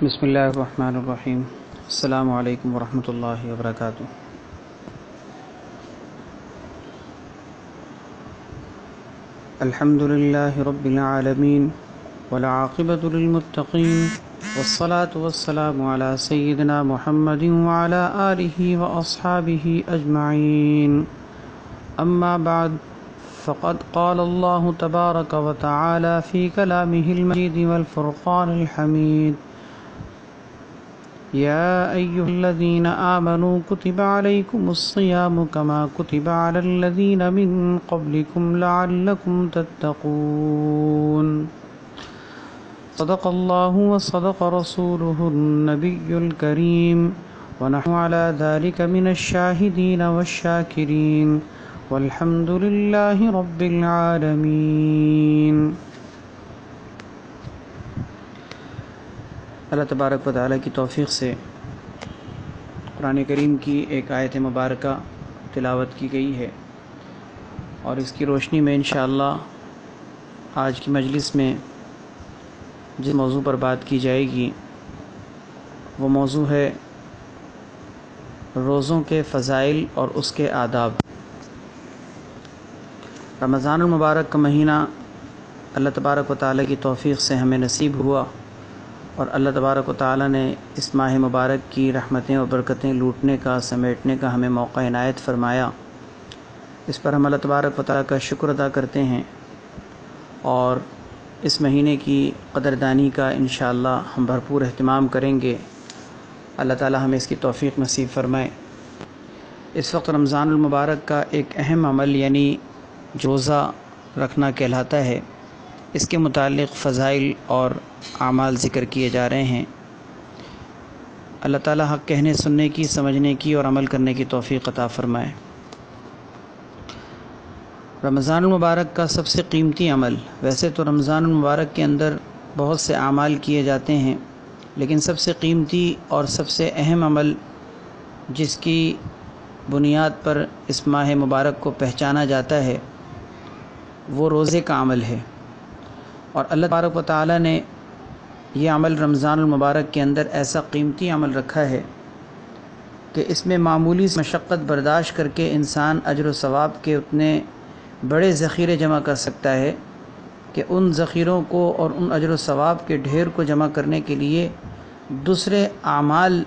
بسم اللہ الرحمن الرحیم۔ السلام علیکم ورحمۃ اللہ وبرکاتہ۔ الحمد للہ رب العالمین والعاقبۃ للمتقین والصلاة والسلام علی سیدنا محمد وعلی آلہ واصحابہ اجمعین، اما بعد فقد قال اللہ تبارک وتعالی فی کلامہ المجید والفرقان الحمید: يا أيها الذين آمنوا كتب عليكم الصيام كما كتب على الذين من قبلكم لعلكم تتقون. صدق الله وصدق رسوله النبي الكريم، ونحن على ذلك من الشاهدين والشاكرين، والحمد لله رب العالمين. اللہ تبارک و تعالیٰ کی توفیق سے قرآن کریم کی ایک آیت مبارکہ تلاوت کی گئی ہے، اور اس کی روشنی میں انشاءاللہ آج کی مجلس میں جس موضوع پر بات کی جائے گی وہ موضوع ہے روزوں کے فضائل اور اس کے آداب۔ رمضان المبارک کا مہینہ اللہ تبارک و تعالیٰ کی توفیق سے ہمیں نصیب ہوا، اور اللہ تبارک و تعالیٰ نے اس ماہ مبارک کی رحمتیں و برکتیں لوٹنے کا، سمیٹنے کا ہمیں موقع عنایت فرمایا۔ اس پر ہم اللہ تبارک و تعالیٰ کا شکر ادا کرتے ہیں، اور اس مہینے کی قدردانی کا انشاءاللہ ہم بھرپور اہتمام کریں گے۔ اللہ تعالیٰ ہمیں اس کی توفیق نصیب فرمائے۔ اس وقت رمضان المبارک کا ایک اہم عمل یعنی روزہ رکھنا کہلاتا ہے، اس کے متعلق فضائل اور اعمال ذکر کیے جا رہے ہیں۔ اللہ تعالیٰ حق کہنے، سننے کی، سمجھنے کی اور عمل کرنے کی توفیق عطا فرمائے۔ رمضان المبارک کا سب سے قیمتی عمل، ویسے تو رمضان المبارک کے اندر بہت سے اعمال کیے جاتے ہیں، لیکن سب سے قیمتی اور سب سے اہم عمل جس کی بنیاد پر اس ماہ مبارک کو پہچانا جاتا ہے وہ روزے کا عمل ہے۔ اور اللہ تبارک و تعالیٰ نے یہ عمل رمضان المبارک کے اندر ایسا قیمتی عمل رکھا ہے کہ اس میں معمولی مشقت برداشت کر کے انسان اجر و ثواب کے اتنے بڑے ذخیرے جمع کر سکتا ہے کہ ان ذخیروں کو اور ان اجر و ثواب کے ڈھیر کو جمع کرنے کے لیے دوسرے اعمال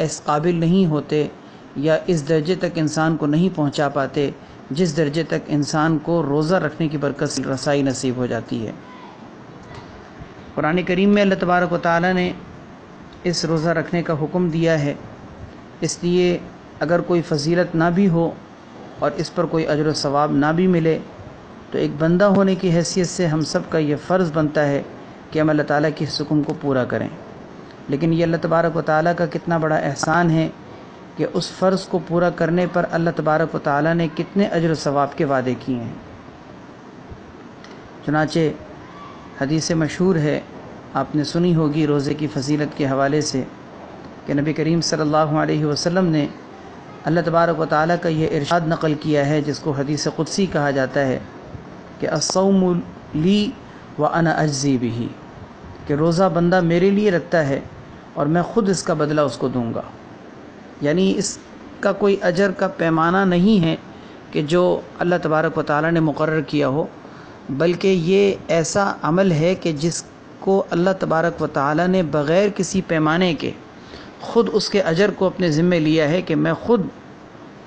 اس قابل نہیں ہوتے، یا اس درجے تک انسان کو نہیں پہنچا پاتے جس درجے تک انسان کو روزہ رکھنے کی برکت سے رسائی نصیب ہو جاتی ہے۔ قرآن کریم میں اللہ تبارک و تعالیٰ نے اس روزہ رکھنے کا حکم دیا ہے، اس لیے اگر کوئی فضیلت نہ بھی ہو اور اس پر کوئی اجر و ثواب نہ بھی ملے تو ایک بندہ ہونے کی حیثیت سے ہم سب کا یہ فرض بنتا ہے کہ ہم اللہ تعالیٰ کی اس حکم کو پورا کریں۔ لیکن یہ اللہ تبارک و تعالیٰ کا کتنا بڑا احسان ہے کہ اس فرض کو پورا کرنے پر اللہ تبارک و تعالیٰ نے کتنے اجر و ثواب کے وعدے کیے ہیں۔ چنانچہ حدیث مشہور ہے، آپ نے سنی ہوگی روزے کی فضیلت کے حوالے سے، کہ نبی کریم صلی اللہ علیہ وسلم نے اللہ تبارک و تعالیٰ کا یہ ارشاد نقل کیا ہے جس کو حدیث قدسی کہا جاتا ہے کہ الصوم لی وانا اجزی بہ، کہ روزہ بندہ میرے لیے رکھتا ہے اور میں خود اس کا بدلہ اس کو دوں گا۔ یعنی اس کا کوئی اجر کا پیمانہ نہیں ہے کہ جو اللہ تبارک و تعالیٰ نے مقرر کیا ہو، بلکہ یہ ایسا عمل ہے کہ جس کو اللہ تبارک و تعالیٰ نے بغیر کسی پیمانے کے خود اس کے اجر کو اپنے ذمے لیا ہے کہ میں خود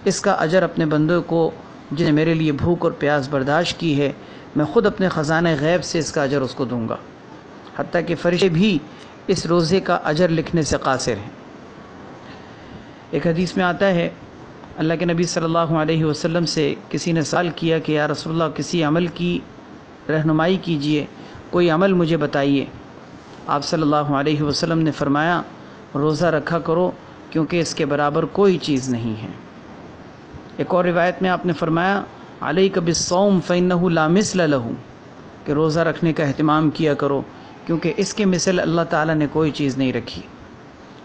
اس کا اجر اپنے بندوں کو، جس نے میرے لیے بھوک اور پیاس برداشت کی ہے، میں خود اپنے خزانہ غیب سے اس کا اجر اس کو دوں گا، حتیٰ کہ فرشتے بھی اس روزے کا اجر لکھنے سے قاصر ہیں۔ ایک حدیث میں آتا ہے، اللہ کے نبی صلی اللہ علیہ وسلم سے کسی نے سوال کیا کہ یا رسول اللہ کسی عمل کی رہنمائی کیجئے، کوئی عمل مجھے بتائیے۔ آپ صلی اللہ علیہ وسلم نے فرمایا روزہ رکھا کرو، کیونکہ اس کے برابر کوئی چیز نہیں ہے۔ ایک اور روایت میں آپ نے فرمایا علیک بالصوم فإنہ لا مثل لہ، کہ روزہ رکھنے کا اہتمام کیا کرو کیونکہ اس کے مثل اللہ تعالیٰ نے کوئی چیز نہیں رکھی۔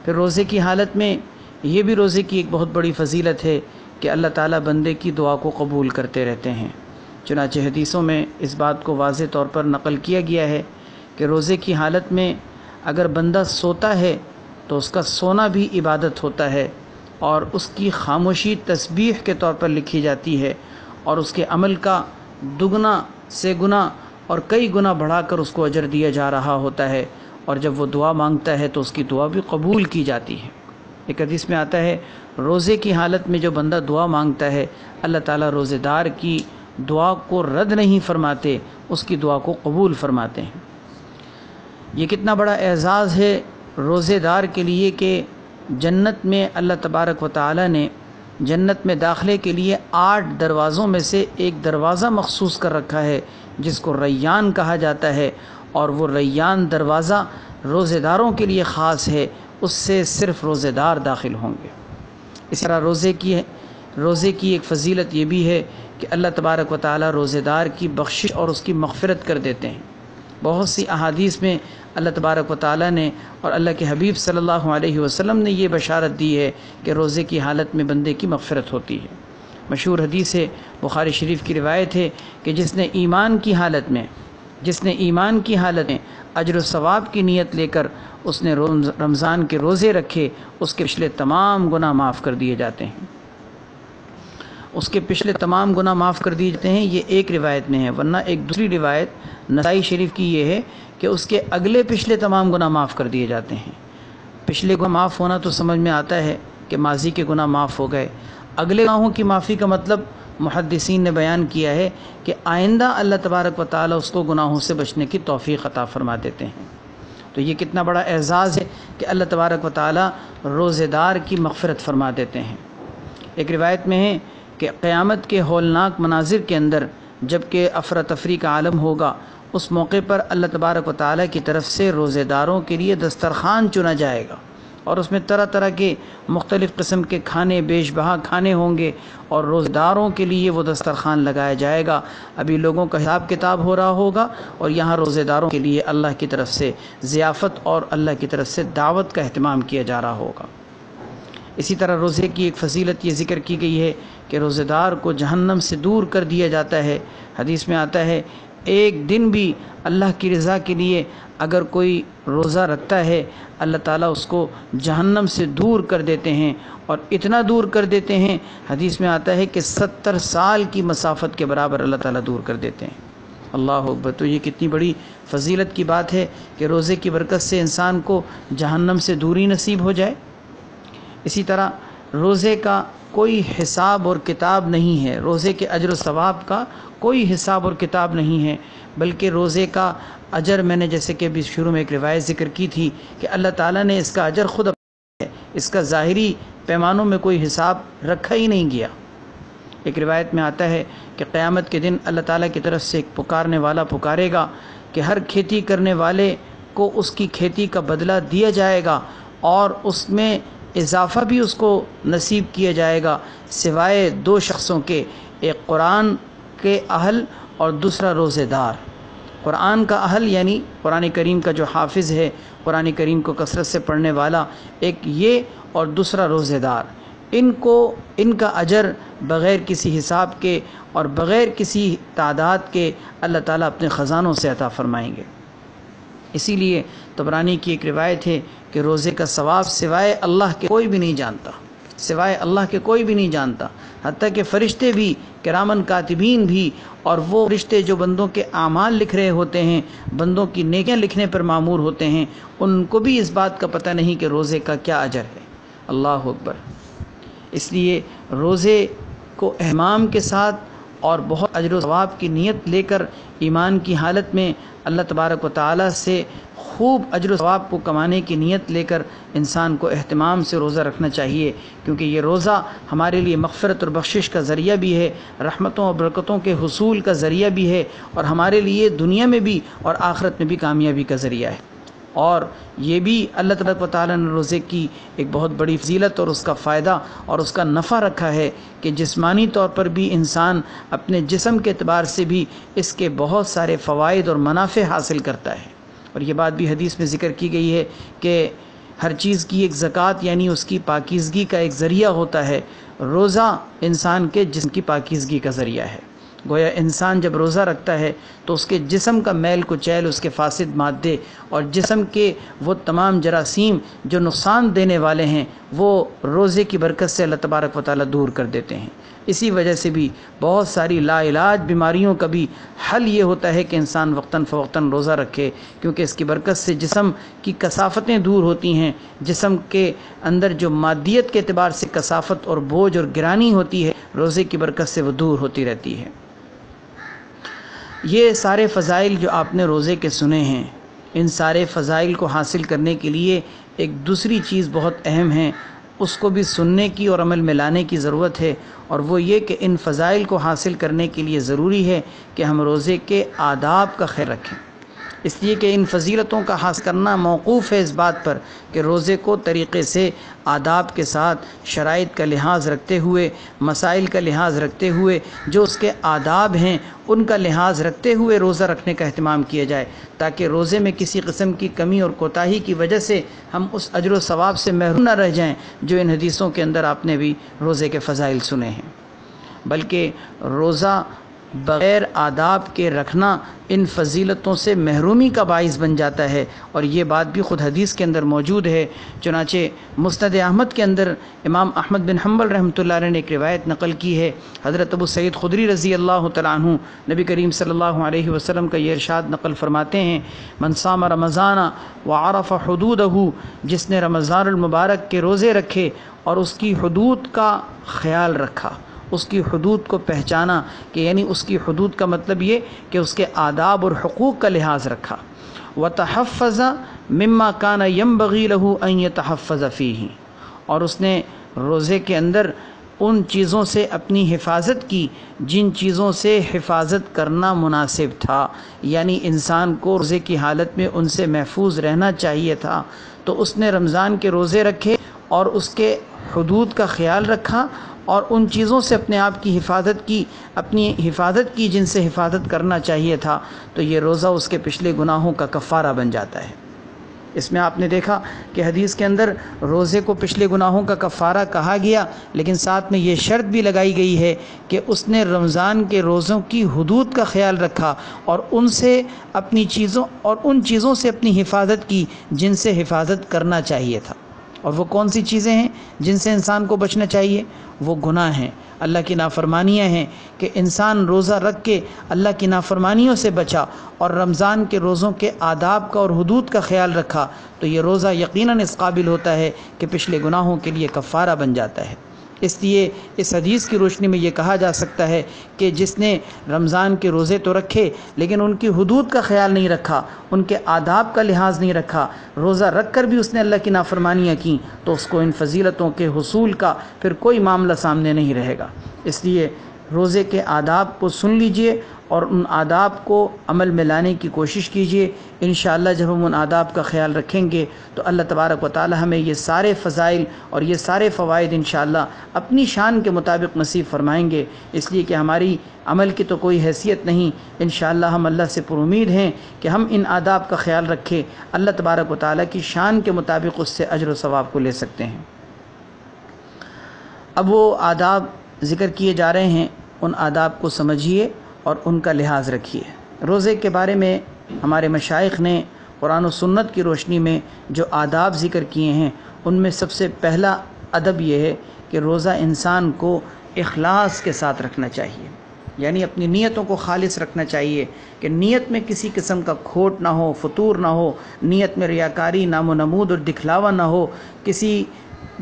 پھر روزے کی حالت میں یہ بھی روزے کی ایک بہت بڑی فضیلت ہے کہ اللہ تعالیٰ بندے کی دعا کو قبول کرتے رہتے ہیں۔ چنانچہ حدیثوں میں اس بات کو واضح طور پر نقل کیا گیا ہے کہ روزے کی حالت میں اگر بندہ سوتا ہے تو اس کا سونا بھی عبادت ہوتا ہے، اور اس کی خاموشی تسبیح کے طور پر لکھی جاتی ہے، اور اس کے عمل کا دگنا سے گنا اور کئی گنا بڑھا کر اس کو اجر دیا جا رہا ہوتا ہے، اور جب وہ دعا مانگتا ہے تو اس کی دعا بھی قبول کی جاتی ہے۔ ایک حدیث میں آتا ہے روزے کی حالت میں جو بندہ دعا مانگتا ہے اللہ تعالیٰ روزے دار کی دعا کو رد نہیں فرماتے، اس کی دعا کو قبول فرماتے ہیں۔ یہ کتنا بڑا اعزاز ہے روزے دار کے لیے کہ جنت میں اللہ تبارک و تعالیٰ نے جنت میں داخلے کے لیے 8 دروازوں میں سے ایک دروازہ مخصوص کر رکھا ہے جس کو ریان کہا جاتا ہے، اور وہ ریان دروازہ روزے داروں کے لیے خاص ہے، اس سے صرف روزے دار داخل ہوں گے۔ اس طرح روزے کی ایک فضیلت یہ بھی ہے کہ اللہ تبارک و تعالیٰ روزے دار کی بخشش اور اس کی مغفرت کر دیتے ہیں۔ بہت سی احادیث میں اللہ تبارک و تعالیٰ نے اور اللہ کے حبیب صلی اللہ علیہ وسلم نے یہ بشارت دی ہے کہ روزے کی حالت میں بندے کی مغفرت ہوتی ہے۔ مشہور حدیث ہے، بخاری شریف کی روایت ہے کہ جس نے ایمان کی حالت میں اجر و ثواب کی نیت لے کر اس نے رمضان کے روزے رکھے، اس کے پچھلے تمام گناہ معاف کر دیے جاتے ہیں۔ یہ ایک روایت میں ہے، ورنہ ایک دوسری روایت نسائی شریف کی یہ ہے کہ اس کے اگلے پچھلے تمام گناہ معاف کر دیے جاتے ہیں۔ پچھلے گناہ معاف ہونا تو سمجھ میں آتا ہے کہ ماضی کے گناہ معاف ہو گئے، اگلے گناہوں کی معافی کا مطلب محدثین نے بیان کیا ہے کہ آئندہ اللہ تبارک و تعالیٰ اس کو گناہوں سے بچنے کی توفیق عطا فرما دیتے ہیں۔ تو یہ کتنا بڑا اعزاز ہے کہ اللہ تبارک و تعالیٰ روزے دار کی مغفرت فرما دیتے ہیں۔ ایک روایت میں ہے کہ قیامت کے ہولناک مناظر کے اندر جب کہ افراتفری کا عالم ہوگا، اس موقع پر اللہ تبارک و تعالیٰ کی طرف سے روزے داروں کے لیے دسترخوان چنا جائے گا، اور اس میں طرح طرح کے مختلف قسم کے کھانے، بیش بہا کھانے ہوں گے، اور روزے داروں کے لیے وہ دسترخوان لگایا جائے گا۔ ابھی لوگوں کا حساب کتاب ہو رہا ہوگا، اور یہاں روزے داروں کے لیے اللہ کی طرف سے ضیافت اور اللہ کی طرف سے دعوت کا اہتمام کیا جا رہا ہوگا۔ اسی طرح روزے کی ایک فضیلت یہ ذکر کی گئی ہے کہ روزے دار کو جہنم سے دور کر دیا جاتا ہے۔ حدیث میں آتا ہے ایک دن بھی اللہ کی رضا کے لیے اگر کوئی روزہ رکھتا ہے اللہ تعالیٰ اس کو جہنم سے دور کر دیتے ہیں، اور اتنا دور کر دیتے ہیں حدیث میں آتا ہے کہ 70 سال کی مسافت کے برابر اللہ تعالیٰ دور کر دیتے ہیں۔ اللہ اکبر! تو یہ کتنی بڑی فضیلت کی بات ہے کہ روزے کی برکت سے انسان کو جہنم سے دوری نصیب ہو جائے۔ اسی طرح روزے کا کوئی حساب اور کتاب نہیں ہے، روزے کے اجر و ثواب کا کوئی حساب اور کتاب نہیں ہے، بلکہ روزے کا اجر میں نے جیسے کہ ابھی شروع میں ایک روایت ذکر کی تھی کہ اللہ تعالیٰ نے اس کا اجر خود ہے، اس کا ظاہری پیمانوں میں کوئی حساب رکھا ہی نہیں گیا۔ ایک روایت میں آتا ہے کہ قیامت کے دن اللہ تعالیٰ کی طرف سے ایک پکارنے والا پکارے گا کہ ہر کھیتی کرنے والے کو اس کی کھیتی کا بدلہ دیا جائے گا، اور اس میں اضافہ بھی اس کو نصیب کیا جائے گا، سوائے 2 شخصوں کے، ایک قرآن کے اہل اور دوسرا روزے دار۔ قرآن کا اہل یعنی قرآن کریم کا جو حافظ ہے، قرآن کریم کو کثرت سے پڑھنے والا، ایک یہ، اور دوسرا روزے دار۔ ان کا اجر بغیر کسی حساب کے اور بغیر کسی تعداد کے اللہ تعالیٰ اپنے خزانوں سے عطا فرمائیں گے۔ اسی لیے طبرانی کی ایک روایت ہے کہ روزے کا ثواب سوائے اللہ کے کوئی بھی نہیں جانتا، حتیٰ کہ فرشتے بھی، کرامن کاتبین بھی، اور وہ فرشتے جو بندوں کے اعمال لکھ رہے ہوتے ہیں، بندوں کی نیکیاں لکھنے پر مامور ہوتے ہیں، ان کو بھی اس بات کا پتہ نہیں کہ روزے کا کیا اجر ہے۔ اللہ اکبر! اس لیے روزے کو اہتمام کے ساتھ اور بہت اجر و ثواب کی نیت لے کر ایمان کی حالت میں اللہ تبارک و تعالیٰ سے خوب اجر و ثواب کو کمانے کی نیت لے کر انسان کو اہتمام سے روزہ رکھنا چاہیے، کیونکہ یہ روزہ ہمارے لیے مغفرت اور بخشش کا ذریعہ بھی ہے، رحمتوں اور برکتوں کے حصول کا ذریعہ بھی ہے، اور ہمارے لیے دنیا میں بھی اور آخرت میں بھی کامیابی کا ذریعہ ہے۔ اور یہ بھی اللہ تبارک و تعالیٰ نے روزے کی ایک بہت بڑی فضیلت اور اس کا فائدہ اور اس کا نفع رکھا ہے کہ جسمانی طور پر بھی انسان اپنے جسم کے اعتبار سے بھی اس کے بہت سارے فوائد اور منافع حاصل کرتا ہے۔ اور یہ بات بھی حدیث میں ذکر کی گئی ہے کہ ہر چیز کی ایک زکوٰۃ یعنی اس کی پاکیزگی کا ایک ذریعہ ہوتا ہے، روزہ انسان کے جسم کی پاکیزگی کا ذریعہ ہے۔ گویا انسان جب روزہ رکھتا ہے تو اس کے جسم کا میل کچیل، اس کے فاسد مادے اور جسم کے وہ تمام جراثیم جو نقصان دینے والے ہیں وہ روزے کی برکت سے اللہ تبارک و تعالیٰ دور کر دیتے ہیں۔ اسی وجہ سے بھی بہت ساری لا علاج بیماریوں کا بھی حل یہ ہوتا ہے کہ انسان وقتاً فوقتاً روزہ رکھے، کیونکہ اس کی برکت سے جسم کی کثافتیں دور ہوتی ہیں، جسم کے اندر جو مادیت کے اعتبار سے کثافت اور بوجھ اور گرانی ہوتی ہے روزے کی برکت سے وہ دور ہوتی رہتی ہے۔ یہ سارے فضائل جو آپ نے روزے کے سنے ہیں، ان سارے فضائل کو حاصل کرنے کے لیے ایک دوسری چیز بہت اہم ہے، اس کو بھی سننے کی اور عمل میں لانے کی ضرورت ہے، اور وہ یہ کہ ان فضائل کو حاصل کرنے کے لیے ضروری ہے کہ ہم روزے کے آداب کا خیال رکھیں، اس لیے کہ ان فضیلتوں کا حاصل کرنا موقوف ہے اس بات پر کہ روزے کو طریقے سے آداب کے ساتھ شرائط کا لحاظ رکھتے ہوئے، مسائل کا لحاظ رکھتے ہوئے، جو اس کے آداب ہیں ان کا لحاظ رکھتے ہوئے روزہ رکھنے کا اہتمام کیا جائے، تاکہ روزے میں کسی قسم کی کمی اور کوتاہی کی وجہ سے ہم اس اجر و ثواب سے محروم نہ رہ جائیں جو ان حدیثوں کے اندر آپ نے بھی روزے کے فضائل سنے ہیں۔ بلکہ روزہ بغیر آداب کے رکھنا ان فضیلتوں سے محرومی کا باعث بن جاتا ہے، اور یہ بات بھی خود حدیث کے اندر موجود ہے۔ چنانچہ مسند احمد کے اندر امام احمد بن حنبل رحمۃ اللہ علیہ نے ایک روایت نقل کی ہے، حضرت ابو سعید خدری رضی اللہ تعالیٰ عنہ نبی کریم صلی اللہ علیہ وسلم کا یہ ارشاد نقل فرماتے ہیں، من صام رمضان وعرف حدودہ، جس نے رمضان المبارک کے روزے رکھے اور اس کی حدود کا خیال رکھا، اس کی حدود کو پہچانا، کہ یعنی اس کی حدود کا مطلب یہ کہ اس کے آداب اور حقوق کا لحاظ رکھا، وَتَحَفَّظَ مِمَّا كَانَ يَنبَغِي لَهُ أَن يَتَحَفَّظَ فِيهِ، اور اس نے روزے کے اندر ان چیزوں سے اپنی حفاظت کی جن چیزوں سے حفاظت کرنا مناسب تھا، یعنی انسان کو روزے کی حالت میں ان سے محفوظ رہنا چاہیے تھا، تو اس نے رمضان کے روزے رکھے اور اس کے حدود کا خیال رکھا اور ان چیزوں سے اپنے آپ کی اپنی حفاظت کی جن سے حفاظت کرنا چاہیے تھا، تو یہ روزہ اس کے پچھلے گناہوں کا کفارہ بن جاتا ہے۔ اس میں آپ نے دیکھا کہ حدیث کے اندر روزے کو پچھلے گناہوں کا کفارہ کہا گیا، لیکن ساتھ میں یہ شرط بھی لگائی گئی ہے کہ اس نے رمضان کے روزوں کی حدود کا خیال رکھا اور ان چیزوں سے اپنی حفاظت کی جن سے حفاظت کرنا چاہیے تھا۔ اور وہ کون سی چیزیں ہیں جن سے انسان کو بچنا چاہیے؟ وہ گناہ ہیں، اللہ کی نافرمانیاں ہیں، کہ انسان روزہ رکھ کے اللہ کی نافرمانیوں سے بچا اور رمضان کے روزوں کے آداب کا اور حدود کا خیال رکھا، تو یہ روزہ یقیناً اس قابل ہوتا ہے کہ پچھلے گناہوں کے لیے کفارہ بن جاتا ہے۔ اس لیے اس حدیث کی روشنی میں یہ کہا جا سکتا ہے کہ جس نے رمضان کے روزے تو رکھے لیکن ان کی حدود کا خیال نہیں رکھا، ان کے آداب کا لحاظ نہیں رکھا، روزہ رکھ کر بھی اس نے اللہ کی نافرمانیاں کی، تو اس کو ان فضیلتوں کے حصول کا پھر کوئی معاملہ سامنے نہیں رہے گا۔ اس لیے روزے کے آداب کو سن لیجئے اور ان آداب کو عمل میں لانے کی کوشش کیجئے۔ انشاءاللہ جب ہم ان آداب کا خیال رکھیں گے تو اللہ تبارک و تعالی ہمیں یہ سارے فضائل اور یہ سارے فوائد انشاءاللہ اپنی شان کے مطابق نصیب فرمائیں گے، اس لیے کہ ہماری عمل کی تو کوئی حیثیت نہیں، انشاءاللہ ہم اللہ سے پر امید ہیں کہ ہم ان آداب کا خیال رکھیں، اللہ تبارک و تعالی کی شان کے مطابق اس سے اجر و ثواب کو لے سکتے ہیں۔ اب وہ آداب ذکر کیے جا رہے ہیں، ان آداب کو سمجھیے اور ان کا لحاظ رکھیے۔ روزے کے بارے میں ہمارے مشائخ نے قرآن و سنت کی روشنی میں جو آداب ذکر کیے ہیں، ان میں سب سے پہلا ادب یہ ہے کہ روزہ انسان کو اخلاص کے ساتھ رکھنا چاہیے، یعنی اپنی نیتوں کو خالص رکھنا چاہیے، کہ نیت میں کسی قسم کا کھوٹ نہ ہو، فتور نہ ہو، نیت میں ریاکاری، نام و نمود اور دکھلاوا نہ ہو، کسی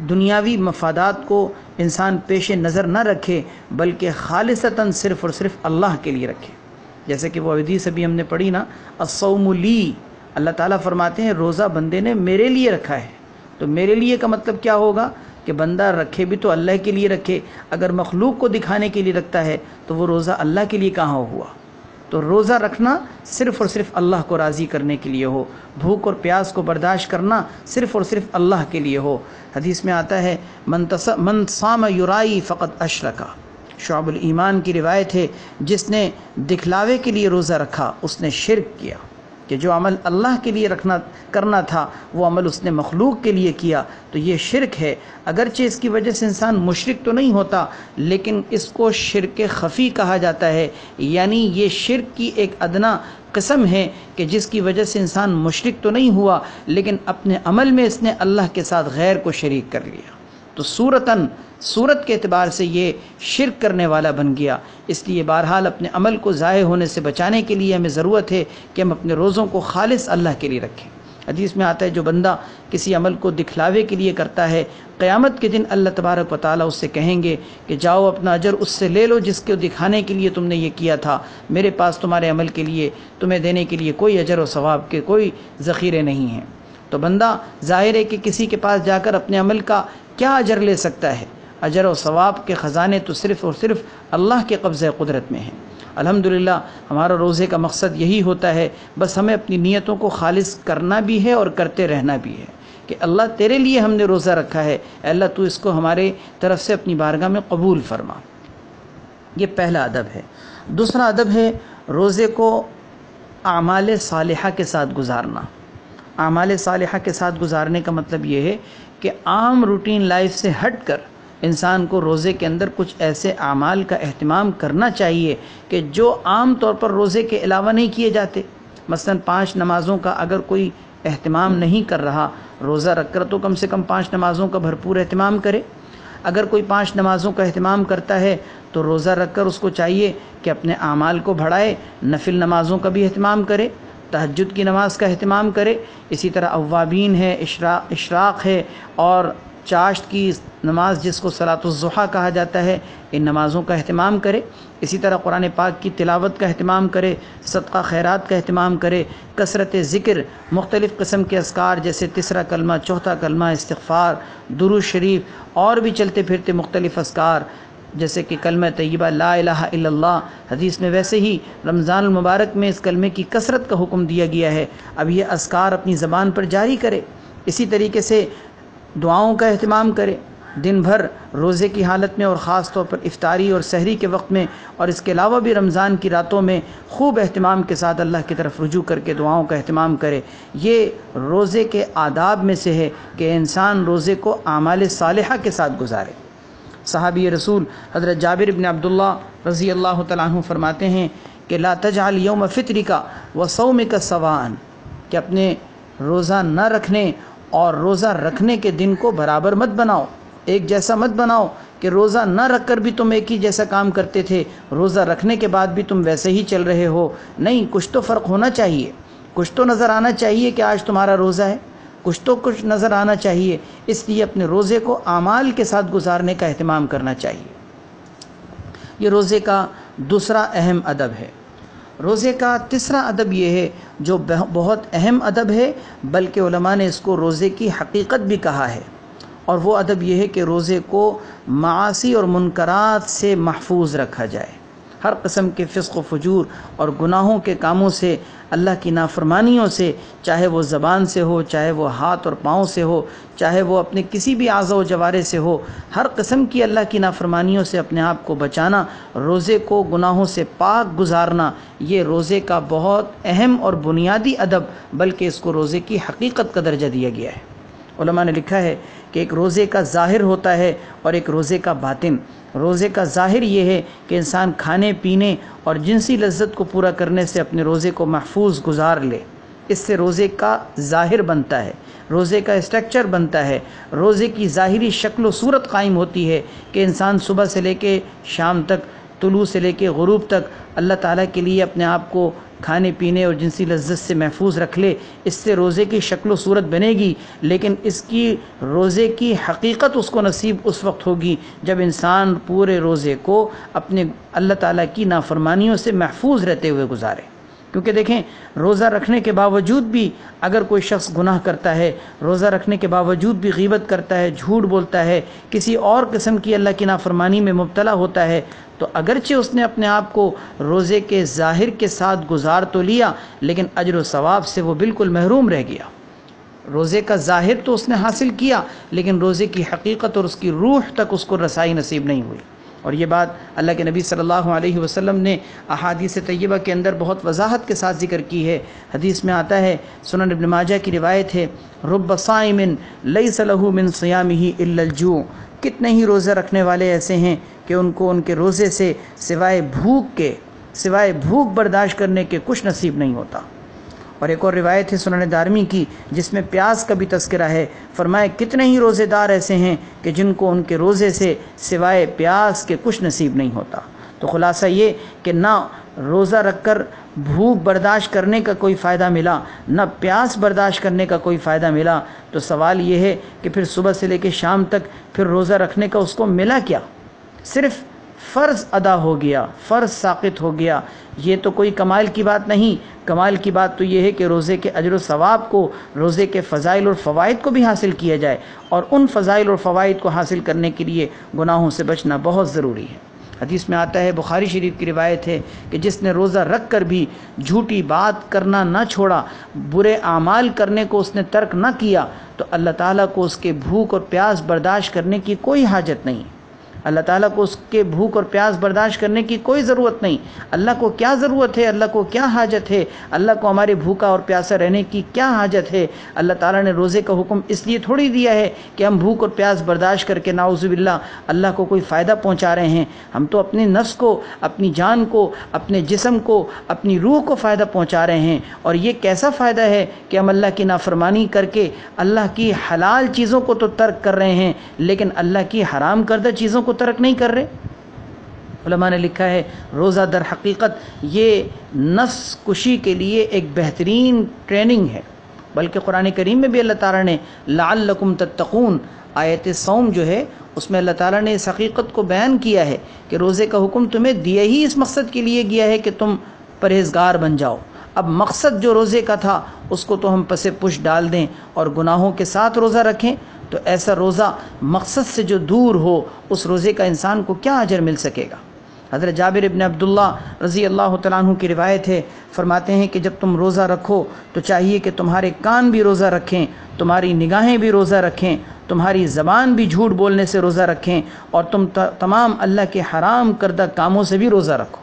دنیاوی مفادات کو انسان پیش نظر نہ رکھے بلکہ خالصتاً صرف اور صرف اللہ کے لیے رکھے۔ جیسے کہ وہ حدیث ابھی ہم نے پڑھی نا، الصوم لی، اللہ تعالیٰ فرماتے ہیں روزہ بندے نے میرے لیے رکھا ہے۔ تو میرے لیے کا مطلب کیا ہوگا کہ بندہ رکھے بھی تو اللہ کے لیے رکھے، اگر مخلوق کو دکھانے کے لیے رکھتا ہے تو وہ روزہ اللہ کے لیے کہاں ہوا؟ تو روزہ رکھنا صرف اور صرف اللہ کو راضی کرنے کے لیے ہو، بھوک اور پیاس کو برداشت کرنا صرف اور صرف اللہ کے لیے ہو۔ حدیث میں آتا ہے من صام یرائی فقط اشرکا، شعب الایمان کی روایت ہے، جس نے دکھلاوے کے لیے روزہ رکھا اس نے شرک کیا۔ کہ جو عمل اللہ کے لیے کرنا تھا وہ عمل اس نے مخلوق کے لیے کیا، تو یہ شرک ہے۔ اگرچہ اس کی وجہ سے انسان مشرک تو نہیں ہوتا، لیکن اس کو شرک خفی کہا جاتا ہے، یعنی یہ شرک کی ایک ادنا قسم ہے کہ جس کی وجہ سے انسان مشرک تو نہیں ہوا، لیکن اپنے عمل میں اس نے اللہ کے ساتھ غیر کو شریک کر لیا، تو صورت کے اعتبار سے یہ شرک کرنے والا بن گیا۔ اس لیے بہرحال اپنے عمل کو ضائع ہونے سے بچانے کے لیے ہمیں ضرورت ہے کہ ہم اپنے روزوں کو خالص اللہ کے لیے رکھیں۔ حدیث میں آتا ہے جو بندہ کسی عمل کو دکھلاوے کے لیے کرتا ہے، قیامت کے دن اللہ تبارک و تعالیٰ اس سے کہیں گے کہ جاؤ اپنا اجر اس سے لے لو جس کو دکھانے کے لیے تم نے یہ کیا تھا، میرے پاس تمہارے عمل کے لیے تمہیں دینے کے لیے کوئی اجر و ثواب کے کوئی ذخیرے نہیں ہیں۔ تو بندہ ظاہر ہے کہ کسی کے پاس جا کر اپنے عمل کا کیا اجر لے سکتا ہے؟ اجر و ثواب کے خزانے تو صرف اور صرف اللہ کے قبضہ قدرت میں ہیں۔ الحمدللہ ہمارا روزے کا مقصد یہی ہوتا ہے، بس ہمیں اپنی نیتوں کو خالص کرنا بھی ہے اور کرتے رہنا بھی ہے کہ اللہ تیرے لیے ہم نے روزہ رکھا ہے، اے اللہ تو اس کو ہمارے طرف سے اپنی بارگاہ میں قبول فرما۔ یہ پہلا ادب ہے۔ دوسرا ادب ہے روزے کو اعمال صالحہ کے ساتھ گزارنا۔ اعمال صالحہ کے ساتھ گزارنے کا مطلب یہ ہے کہ عام روٹین لائف سے ہٹ کر انسان کو روزے کے اندر کچھ ایسے اعمال کا اہتمام کرنا چاہیے کہ جو عام طور پر روزے کے علاوہ نہیں کیے جاتے۔ مثلا 5 نمازوں کا اگر کوئی اہتمام نہیں کر رہا روزہ رکھ کر، تو کم سے کم 5 نمازوں کا بھرپور اہتمام کرے۔ اگر کوئی 5 نمازوں کا اہتمام کرتا ہے تو روزہ رکھ کر اس کو چاہیے کہ اپنے اعمال کو بڑھائے، نفل نمازوں کا بھی اہتمام کرے، تہجد کی نماز کا اہتمام کرے، اسی طرح اوابین ہے، اشراق ہے، اور چاشت کی نماز جس کو صلاۃ الضحیٰ کہا جاتا ہے، ان نمازوں کا اہتمام کرے۔ اسی طرح قرآن پاک کی تلاوت کا اہتمام کرے، صدقہ خیرات کا اہتمام کرے، کثرت ذکر، مختلف قسم کے اذکار جیسے تیسرا کلمہ، چوتھا کلمہ، استغفار، درود شریف، اور بھی چلتے پھرتے مختلف اذکار جیسے کہ کلمہ طیبہ لا الہ الا اللہ۔ حدیث میں ویسے ہی رمضان المبارک میں اس کلمے کی کثرت کا حکم دیا گیا ہے، اب یہ اذکار اپنی زبان پر جاری کرے۔ اسی طریقے سے دعاؤں کا اہتمام کرے، دن بھر روزے کی حالت میں اور خاص طور پر افطاری اور سحری کے وقت میں، اور اس کے علاوہ بھی رمضان کی راتوں میں خوب اہتمام کے ساتھ اللہ کی طرف رجوع کر کے دعاؤں کا اہتمام کرے۔ یہ روزے کے آداب میں سے ہے کہ انسان روزے کو اعمال صالحہ کے ساتھ گزارے۔ صحابی رسول حضرت جابر بن عبداللہ رضی اللہ تعالیٰ عنہ فرماتے ہیں کہ لا تجعل یوم فطرک و صومک سواء، کہ اپنے روزہ نہ رکھنے اور روزہ رکھنے کے دن کو برابر مت بناؤ، ایک جیسا مت بناؤ کہ روزہ نہ رکھ کر بھی تم ایک ہی جیسا کام کرتے تھے، روزہ رکھنے کے بعد بھی تم ویسے ہی چل رہے ہو۔ نہیں، کچھ تو فرق ہونا چاہیے، کچھ تو نظر آنا چاہیے کہ آج تمہارا روزہ ہے، کچھ نظر آنا چاہیے۔ اس لیے اپنے روزے کو اعمال کے ساتھ گزارنے کا اہتمام کرنا چاہیے۔ یہ روزے کا دوسرا اہم ادب ہے۔ روزے کا تیسرا ادب یہ ہے جو بہت اہم ادب ہے، بلکہ علماء نے اس کو روزے کی حقیقت بھی کہا ہے، اور وہ ادب یہ ہے کہ روزے کو معاصی اور منکرات سے محفوظ رکھا جائے۔ ہر قسم کے فسق و فجور اور گناہوں کے کاموں سے، اللہ کی نافرمانیوں سے، چاہے وہ زبان سے ہو، چاہے وہ ہاتھ اور پاؤں سے ہو، چاہے وہ اپنے کسی بھی اعضاء و جوارے سے ہو، ہر قسم کی اللہ کی نافرمانیوں سے اپنے آپ کو بچانا، روزے کو گناہوں سے پاک گزارنا، یہ روزے کا بہت اہم اور بنیادی ادب، بلکہ اس کو روزے کی حقیقت کا درجہ دیا گیا ہے۔ علماء نے لکھا ہے کہ ایک روزے کا ظاہر ہوتا ہے اور ایک روزے کا باطن۔ روزے کا ظاہر یہ ہے کہ انسان کھانے پینے اور جنسی لذت کو پورا کرنے سے اپنے روزے کو محفوظ گزار لے، اس سے روزے کا ظاہر بنتا ہے، روزے کا اسٹرکچر بنتا ہے، روزے کی ظاہری شکل و صورت قائم ہوتی ہے کہ انسان صبح سے لے کے شام تک، طلوع سے لے کے غروب تک اللہ تعالیٰ کے لیے اپنے آپ کو کھانے پینے اور جنسی لذت سے محفوظ رکھ لے، اس سے روزے کی شکل و صورت بنے گی۔ لیکن اس کی روزے کی حقیقت اس کو نصیب اس وقت ہوگی جب انسان پورے روزے کو اپنے اللہ تعالیٰ کی نافرمانیوں سے محفوظ رہتے ہوئے گزارے۔ کیونکہ دیکھیں، روزہ رکھنے کے باوجود بھی اگر کوئی شخص گناہ کرتا ہے، روزہ رکھنے کے باوجود بھی غیبت کرتا ہے، جھوٹ بولتا ہے، کسی اور قسم کی اللہ کی نافرمانی میں مبتلا ہوتا ہے، تو اگرچہ اس نے اپنے آپ کو روزے کے ظاہر کے ساتھ گزار تو لیا، لیکن اجر و ثواب سے وہ بالکل محروم رہ گیا۔ روزے کا ظاہر تو اس نے حاصل کیا، لیکن روزے کی حقیقت اور اس کی روح تک اس کو رسائی نصیب نہیں ہوئی۔ اور یہ بات اللہ کے نبی صلی اللہ علیہ وسلم نے احادیث طیبہ کے اندر بہت وضاحت کے ساتھ ذکر کی ہے۔ حدیث میں آتا ہے، سنن ابن ماجہ کی روایت ہے، رب صائم لیس لہ من صیامہ الا الجوع، کتنے ہی روزے رکھنے والے ایسے ہیں کہ ان کو ان کے روزے سے سوائے بھوک برداشت کرنے کے کچھ نصیب نہیں ہوتا۔ اور ایک اور روایت ہے سنن دارمی کی جس میں پیاس کا بھی تذکرہ ہے، فرمائے کتنے ہی روزے دار ایسے ہیں کہ جن کو ان کے روزے سے سوائے پیاس کے کچھ نصیب نہیں ہوتا۔ تو خلاصہ یہ کہ نہ روزہ رکھ کر بھوک برداشت کرنے کا کوئی فائدہ ملا، نہ پیاس برداشت کرنے کا کوئی فائدہ ملا، تو سوال یہ ہے کہ پھر صبح سے لے کے شام تک پھر روزہ رکھنے کا اس کو ملا کیا؟ صرف فرض ادا ہو گیا، فرض ساقط ہو گیا۔ یہ تو کوئی کمال کی بات نہیں۔ کمال کی بات تو یہ ہے کہ روزے کے اجر و ثواب کو، روزے کے فضائل اور فوائد کو بھی حاصل کیا جائے، اور ان فضائل اور فوائد کو حاصل کرنے کے لیے گناہوں سے بچنا بہت ضروری ہے۔ حدیث میں آتا ہے، بخاری شریف کی روایت ہے کہ جس نے روزہ رکھ کر بھی جھوٹی بات کرنا نہ چھوڑا، برے اعمال کرنے کو اس نے ترک نہ کیا، تو اللہ تعالیٰ کو اس کے بھوک اور پیاس برداشت کرنے کی کوئی حاجت نہیں۔ اللہ تعالیٰ کو اس کے بھوک اور پیاس برداشت کرنے کی کوئی ضرورت نہیں۔ اللہ کو کیا ضرورت ہے؟ اللہ کو کیا حاجت ہے؟ اللہ کو ہمارے بھوکا اور پیاسا رہنے کی کیا حاجت ہے؟ اللہ تعالیٰ نے روزے کا حکم اس لیے تھوڑی دیا ہے کہ ہم بھوک اور پیاس برداشت کر کے نعوذ باللہ اللہ کو کوئی فائدہ پہنچا رہے ہیں۔ ہم تو اپنے نفس کو، اپنی جان کو، اپنے جسم کو، اپنی روح کو فائدہ پہنچا رہے ہیں، اور یہ کیسا فائدہ ہے کہ ہم اللہ کی نافرمانی کر کے اللہ کی حلال چیزوں کو تو ترک کر رہے ہیں، لیکن اللہ کی حرام کردہ چیزوں کو ترک نہیں کر رہے۔ علماء نے لکھا ہے روزہ در حقیقت یہ نفس کشی کے لیے ایک بہترین ٹریننگ ہے، بلکہ قرآن کریم میں بھی اللہ تعالیٰ نے لعلکم تتقون آیت صوم جو ہے اس میں اللہ تعالیٰ نے اس حقیقت کو بیان کیا ہے کہ روزے کا حکم تمہیں دیا ہی اس مقصد کے لیے گیا ہے کہ تم پرہیزگار بن جاؤ۔ اب مقصد جو روزے کا تھا اس کو تو ہم پس پش ڈال دیں اور گناہوں کے ساتھ روزہ رکھیں، تو ایسا روزہ مقصد سے جو دور ہو اس روزے کا انسان کو کیا اجر مل سکے گا؟ حضرت جابر ابن عبداللہ رضی اللہ تعالیٰ عنہ کی روایت ہے، فرماتے ہیں کہ جب تم روزہ رکھو تو چاہیے کہ تمہارے کان بھی روزہ رکھیں، تمہاری نگاہیں بھی روزہ رکھیں، تمہاری زبان بھی جھوٹ بولنے سے روزہ رکھیں، اور تم تمام اللہ کے حرام کردہ کاموں سے بھی روزہ رکھو۔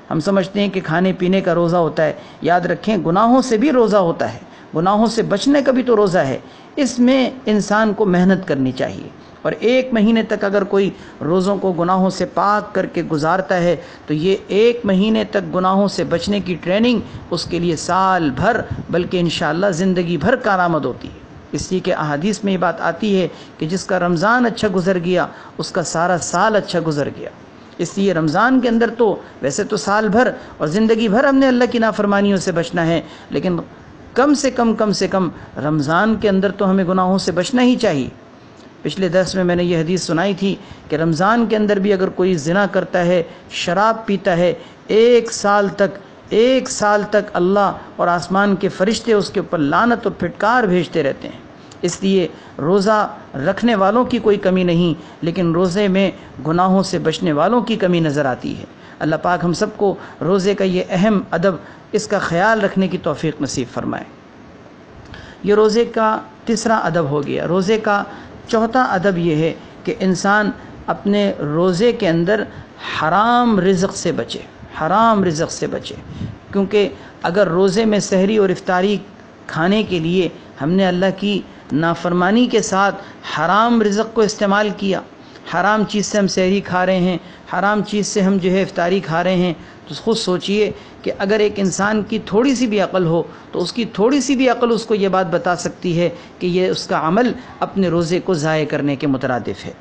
ہم سمجھتے ہیں کہ کھانے پینے کا روزہ ہوتا ہے، یاد رکھیں گناہوں سے بھی روزہ ہوتا ہے، گناہوں سے بچنے کا بھی تو روزہ ہے۔ اس میں انسان کو محنت کرنی چاہیے، اور 1 مہینے تک اگر کوئی روزوں کو گناہوں سے پاک کر کے گزارتا ہے تو یہ 1 مہینے تک گناہوں سے بچنے کی ٹریننگ اس کے لیے سال بھر بلکہ انشاءاللہ زندگی بھر کارآمد ہوتی ہے۔ اس لیے کہ احادیث میں یہ بات آتی ہے کہ جس کا رمضان اچھا گزر گیا اس کا سارا سال اچھا گزر گیا۔ اس لیے رمضان کے اندر تو ویسے تو سال بھر اور زندگی بھر ہم نے اللہ کی نافرمانیوں سے بچنا ہے، لیکن کم سے کم رمضان کے اندر تو ہمیں گناہوں سے بچنا ہی چاہیے۔ پچھلے درس میں میں نے یہ حدیث سنائی تھی کہ رمضان کے اندر بھی اگر کوئی زنا کرتا ہے، شراب پیتا ہے، 1 سال تک اللہ اور آسمان کے فرشتے اس کے اوپر لعنت اور پھٹکار بھیجتے رہتے ہیں۔ اس لیے روزہ رکھنے والوں کی کوئی کمی نہیں، لیکن روزے میں گناہوں سے بچنے والوں کی کمی نظر آتی ہے۔ اللہ پاک ہم سب کو روزے کا یہ اہم ادب، اس کا خیال رکھنے کی توفیق نصیب فرمائے۔ یہ روزے کا تیسرا ادب ہو گیا۔ روزے کا چوتھا ادب یہ ہے کہ انسان اپنے روزے کے اندر حرام رزق سے بچے، حرام رزق سے بچے، کیونکہ اگر روزے میں سحری اور افطاری کھانے کے لیے ہم نے اللہ کی نافرمانی کے ساتھ حرام رزق کو استعمال کیا، حرام چیز سے ہم سحری کھا رہے ہیں، حرام چیز سے ہم افطاری کھا رہے ہیں، تو خود سوچئے کہ اگر ایک انسان کی تھوڑی سی بھی عقل ہو تو اس کی تھوڑی سی بھی عقل اس کو یہ بات بتا سکتی ہے کہ یہ اس کا عمل اپنے روزے کو ضائع کرنے کے مترادف ہے۔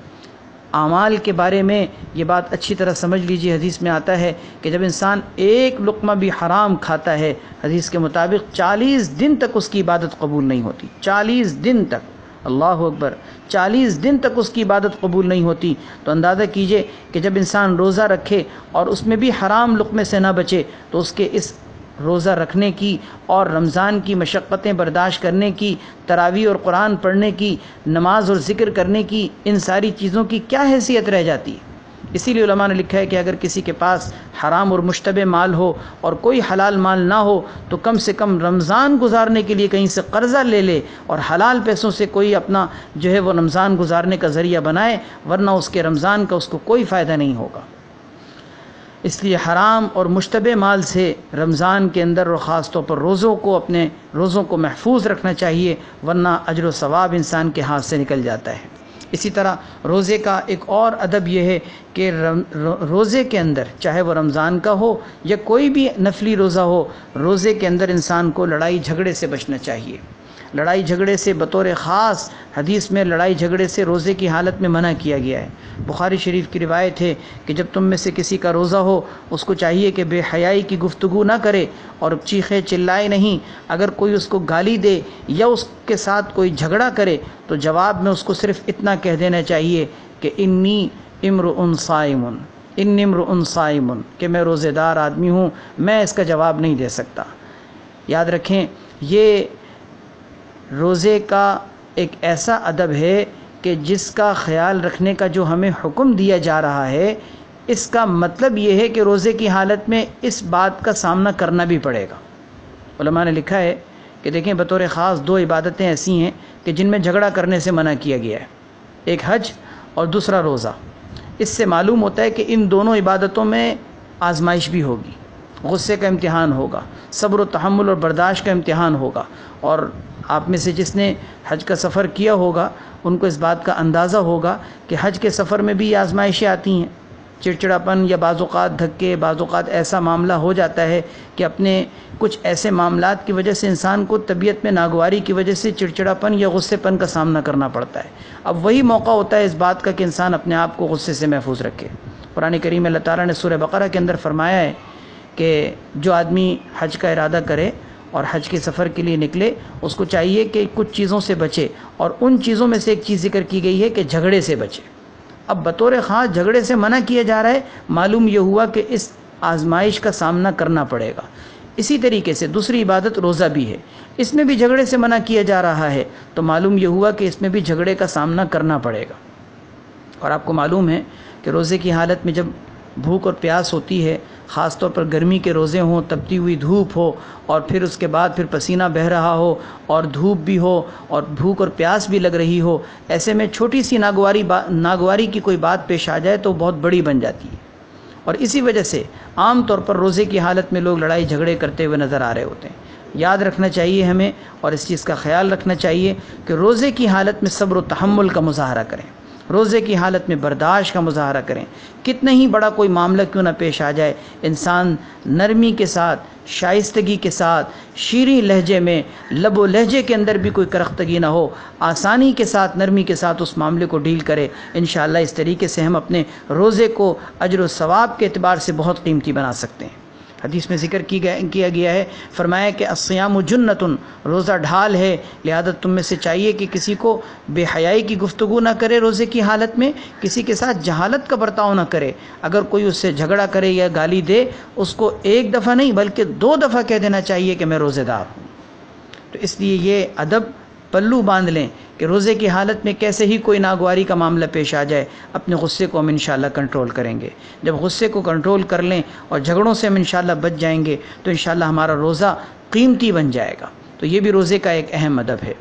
اعمال کے بارے میں یہ بات اچھی طرح سمجھ لیجیے، حدیث میں آتا ہے کہ جب انسان 1 لقمہ بھی حرام کھاتا ہے، حدیث کے مطابق 40 دن تک اس کی عبادت قبول نہیں ہوتی۔ 40 دن تک، اللہ اکبر، 40 دن تک اس کی عبادت قبول نہیں ہوتی۔ تو اندازہ کیجئے کہ جب انسان روزہ رکھے اور اس میں بھی حرام لقمے سے نہ بچے تو اس کے اس روزہ رکھنے کی اور رمضان کی مشقتیں برداشت کرنے کی، تراویح اور قرآن پڑھنے کی، نماز اور ذکر کرنے کی، ان ساری چیزوں کی کیا حیثیت رہ جاتی ہے؟ اسی لیے علماء نے لکھا ہے کہ اگر کسی کے پاس حرام اور مشتبہ مال ہو اور کوئی حلال مال نہ ہو تو کم سے کم رمضان گزارنے کے لیے کہیں سے قرضہ لے لے اور حلال پیسوں سے کوئی اپنا جو ہے وہ رمضان گزارنے کا ذریعہ بنائے، ورنہ اس کے رمضان کا اس کو کوئی فائدہ نہیں ہوگا۔ اس لیے حرام اور مشتبہ مال سے رمضان کے اندر اور خاص طور پر اپنے روزوں کو محفوظ رکھنا چاہیے، ورنہ اجر و ثواب انسان کے ہاتھ سے نکل جاتا ہے۔ اسی طرح روزے کا ایک اور ادب یہ ہے کہ روزے کے اندر چاہے وہ رمضان کا ہو یا کوئی بھی نفلی روزہ ہو، روزے کے اندر انسان کو لڑائی جھگڑے سے بچنا چاہیے۔ لڑائی جھگڑے سے بطور خاص حدیث میں لڑائی جھگڑے سے روزے کی حالت میں منع کیا گیا ہے۔ بخاری شریف کی روایت ہے کہ جب تم میں سے کسی کا روزہ ہو، اس کو چاہیے کہ بے حیائی کی گفتگو نہ کرے اور چیخے چلائے نہیں۔ اگر کوئی اس کو گالی دے یا اس کے ساتھ کوئی جھگڑا کرے تو جواب میں اس کو صرف اتنا کہہ دینا چاہیے کہ انی امرؤ صائم، کہ میں روزے دار آدمی ہوں، میں اس کا جواب نہیں دے سکتا۔ یاد رکھیں، یہ روزے کا ایک ایسا ادب ہے کہ جس کا خیال رکھنے کا جو ہمیں حکم دیا جا رہا ہے، اس کا مطلب یہ ہے کہ روزے کی حالت میں اس بات کا سامنا کرنا بھی پڑے گا۔ علماء نے لکھا ہے کہ دیکھیں، بطور خاص دو عبادتیں ایسی ہیں کہ جن میں جھگڑا کرنے سے منع کیا گیا ہے، ایک حج اور دوسرا روزہ۔ اس سے معلوم ہوتا ہے کہ ان دونوں عبادتوں میں آزمائش بھی ہوگی، غصے کا امتحان ہوگا، صبر و تحمل اور برداشت کا امتحان ہوگا۔ اور آپ میں سے جس نے حج کا سفر کیا ہوگا ان کو اس بات کا اندازہ ہوگا کہ حج کے سفر میں بھی یہ آزمائشیں آتی ہیں، چڑچڑاپن یا بعض اوقات دھکے، بعض اوقات ایسا معاملہ ہو جاتا ہے کہ اپنے کچھ ایسے معاملات کی وجہ سے انسان کو طبیعت میں ناگواری کی وجہ سے چڑچڑاپن یا غصے پن کا سامنا کرنا پڑتا ہے۔ اب وہی موقع ہوتا ہے اس بات کا کہ انسان اپنے آپ کو غصے سے محفوظ رکھے۔ قرآن کریم میں اللہ تعالیٰ نے سورہ بقرہ کے اندر فرمایا ہے کہ جو آدمی حج کا ارادہ کرے اور حج کے سفر کے لیے نکلے، اس کو چاہیے کہ کچھ چیزوں سے بچے، اور ان چیزوں میں سے ایک چیز ذکر کی گئی ہے کہ جھگڑے سے بچے۔ اب بطور خاص جھگڑے سے منع کیا جا رہا ہے، معلوم یہ ہوا کہ اس آزمائش کا سامنا کرنا پڑے گا۔ اسی طریقے سے دوسری عبادت روزہ بھی ہے، اس میں بھی جھگڑے سے منع کیا جا رہا ہے، تو معلوم یہ ہوا کہ اس میں بھی جھگڑے کا سامنا کرنا پڑے گا۔ اور آپ کو معلوم ہے کہ روزے کی حالت میں جب بھوک اور پیاس ہوتی ہے، خاص طور پر گرمی کے روزے ہوں، تپتی ہوئی دھوپ ہو، اور پھر اس کے بعد پھر پسینہ بہہ رہا ہو اور دھوپ بھی ہو اور بھوک اور پیاس بھی لگ رہی ہو، ایسے میں چھوٹی سی ناگواری کی کوئی بات پیش آ جائے تو بہت بڑی بن جاتی ہے۔ اور اسی وجہ سے عام طور پر روزے کی حالت میں لوگ لڑائی جھگڑے کرتے ہوئے نظر آ رہے ہوتے ہیں۔ یاد رکھنا چاہیے ہمیں، اور اس چیز کا خیال رکھنا چاہیے کہ روزے کی حالت میں صبر و تحمل کا مظاہرہ کریں، روزے کی حالت میں برداشت کا مظاہرہ کریں۔ کتنا ہی بڑا کوئی معاملہ کیوں نہ پیش آ جائے، انسان نرمی کے ساتھ، شائستگی کے ساتھ، شیریں لہجے میں، لب و لہجے کے اندر بھی کوئی کرختگی نہ ہو، آسانی کے ساتھ، نرمی کے ساتھ اس معاملے کو ڈیل کرے۔ انشاءاللہ اس طریقے سے ہم اپنے روزے کو اجر و ثواب کے اعتبار سے بہت قیمتی بنا سکتے ہیں۔ حدیث میں ذکر کیا گیا ہے، فرمایا کہ الصیام جنۃ، روزہ ڈھال ہے، لہذا تم میں سے چاہیے کہ کسی کو بے حیائی کی گفتگو نہ کرے، روزے کی حالت میں کسی کے ساتھ جہالت کا برتاؤ نہ کرے۔ اگر کوئی اس سے جھگڑا کرے یا گالی دے، اس کو ایک دفعہ نہیں بلکہ 2 دفعہ کہہ دینا چاہیے کہ میں روزے دار ہوں۔ تو اس لیے یہ ادب پلو باندھ لیں کہ روزے کی حالت میں کیسے ہی کوئی ناگواری کا معاملہ پیش آ جائے، اپنے غصے کو ہم انشاءاللہ کنٹرول کریں گے۔ جب غصے کو کنٹرول کر لیں اور جھگڑوں سے ہم انشاءاللہ بچ جائیں گے تو انشاءاللہ ہمارا روزہ قیمتی بن جائے گا۔ تو یہ بھی روزے کا ایک اہم ادب ہے۔